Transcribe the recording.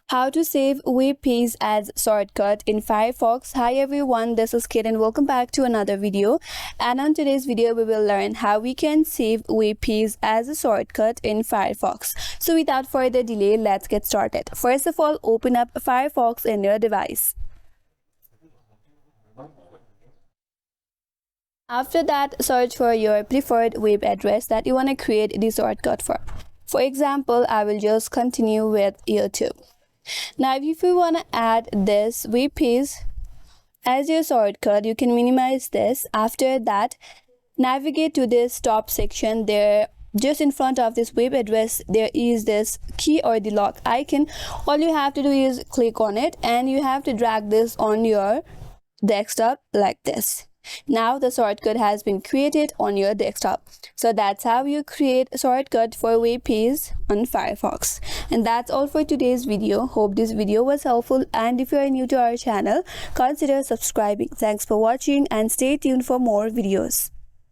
How to save web page as shortcut in Firefox. Hi everyone, this is Kate and welcome back to another video. And on today's video we will learn how we can save web page as a shortcut in Firefox. So without further delay, let's get started. First of all, open up Firefox in your device. After that, search for your preferred web address that you want to create the shortcut for. For example, I will just continue with YouTube. Now if you want to add this web page as your shortcut, you can minimize this. After that, navigate to this top section. There, just in front of this web address, there is this key or the lock icon. All you have to do is click on it and you have to drag this on your desktop like this. Now the shortcut has been created on your desktop. So that's how you create a shortcut for web page on Firefox. And that's all for today's video. Hope this video was helpful, and if you are new to our channel, consider subscribing. Thanks for watching and stay tuned for more videos.